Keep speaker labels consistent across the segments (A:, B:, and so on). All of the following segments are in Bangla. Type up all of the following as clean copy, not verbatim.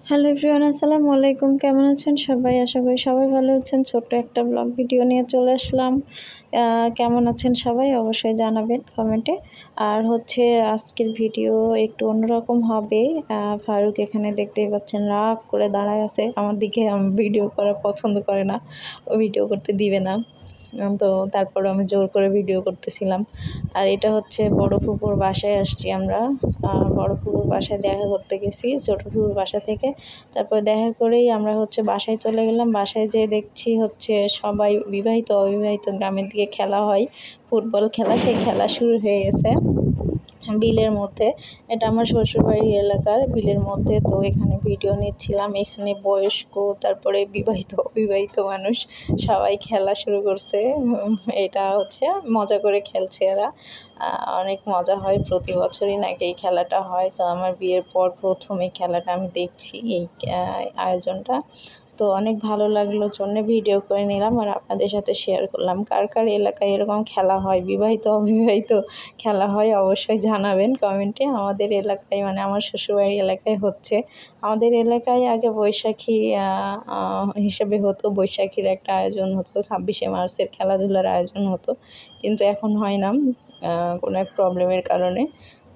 A: হ্যালো এভরিওয়ান, আসসালামু আলাইকুম। কেমন আছেন সবাই? আশা করি সবাই ভালো আছেন। ছোট্ট একটা ব্লগ ভিডিও নিয়ে চলে আসলাম। কেমন আছেন সবাই অবশ্যই জানাবেন কমেন্টে। আর হচ্ছে আজকের ভিডিও একটু অন্যরকম হবে। ফারুক এখানে দেখতেই পাচ্ছেন রাগ করে দাঁড়ায় আছে আমার দিকে। ভিডিও করা পছন্দ করে না, ও ভিডিও করতে দিবে না। তো তারপরে আমি জোর করে ভিডিও করতেছিলাম। আর এটা হচ্ছে বড় ফুপুর বাসায় আসছি আমরা। বড় ফুপুর বাসায় দেখা করতে গেছি ছোট ফুপুর বাসা থেকে। তারপর দেখা করেই আমরা হচ্ছে বাসায় চলে গেলাম। বাসায় যেয়ে দেখছি হচ্ছে সবাই বিবাহিত অবিবাহিত গ্রামের দিকে খেলা হয়, ফুটবল খেলা, সেই খেলা শুরু হয়ে গেছে বিলের মধ্যে। এটা আমার শ্বশুরবাড়ি এলাকার বিলের মধ্যে। তো এখানে ভিডিও নিচ্ছিলাম। এখানে বয়স্ক, তারপরে বিবাহিত অবিবাহিত মানুষ সবাই খেলা শুরু করছে। এটা হচ্ছে মজা করে খেলছে এরা। অনেক মজা হয়, প্রতি বছরই নাকি এই খেলাটা হয়। তো আমার বিয়ের পর প্রথম এই খেলাটা আমি দেখছি, এই আয়োজনটা। তো অনেক ভালো লাগলো জন্য ভিডিও করে নিলাম আর আপনাদের সাথে শেয়ার করলাম। কার কার এলাকায় এরকম খেলা হয়, বিবাহিত অবিবাহিত খেলা হয়, অবশ্যই জানাবেন কমেন্টে। আমাদের এলাকায় মানে আমার শ্বশুরবাড়ি এলাকায় হচ্ছে। আমাদের এলাকায় আগে বৈশাখী হিসেবে হতো, বৈশাখীর একটা আয়োজন হতো, 26শে মার্চের খেলাধুলার আয়োজন হতো, কিন্তু এখন হয় না কোনো এক প্রবলেমের কারণে।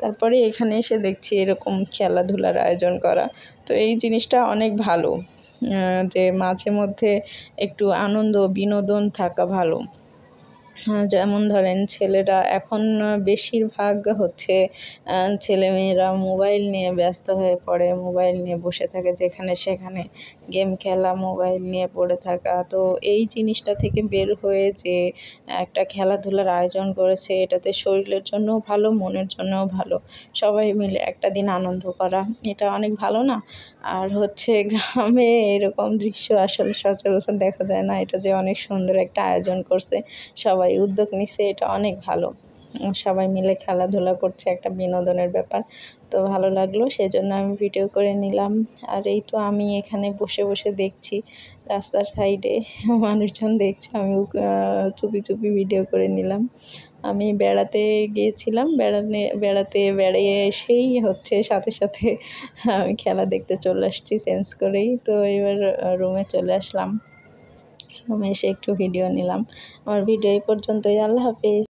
A: তারপরে এখানে এসে দেখছি এরকম খেলাধুলার আয়োজন করা। তো এই জিনিসটা অনেক ভালো, যে মাঝে মধ্যে একটু আনন্দ বিনোদন থাকা ভালো। যেমন ধরেন ছেলেরা এখন বেশিরভাগ হচ্ছে ছেলেমেয়েরা মোবাইল নিয়ে ব্যস্ত হয়ে পড়ে, মোবাইল নিয়ে বসে থাকে, যেখানে সেখানে গেম খেলা, মোবাইল নিয়ে পড়ে থাকা। তো এই জিনিসটা থেকে বের হয়ে যে একটা খেলাধুলার আয়োজন করেছে, এটাতে শরীরের জন্যও ভালো, মনের জন্যও ভালো। সবাই মিলে একটা দিন আনন্দ করা, এটা অনেক ভালো না? আর হচ্ছে গ্রামে এরকম দৃশ্য আসলে সচরাচর দেখা যায় না। এটা যে অনেক সুন্দর একটা আয়োজন করছে, সবাই উদ্যোগ নিছে, এটা অনেক ভালো। সবাই মিলে খেলাধুলা করছে, একটা বিনোদনের ব্যাপার। তো ভালো লাগলো, সেজন্য আমি ভিডিও করে নিলাম। আর এই তো আমি এখানে বসে বসে দেখছি, রাস্তার সাইডে মানুষজন দেখছে, আমি চুপি চুপি ভিডিও করে নিলাম। আমি বেড়াতে গিয়েছিলাম, বেড়িয়ে এসেই হচ্ছে সাথে সাথে আমি খেলা দেখতে চলে আসছি চেঞ্জ করেই। তো এবার রুমে চলে আসলাম, রুমে এসে একটু ভিডিও নিলাম। আমার ভিডিও এই পর্যন্তই। আল্লাহ হাফিজ।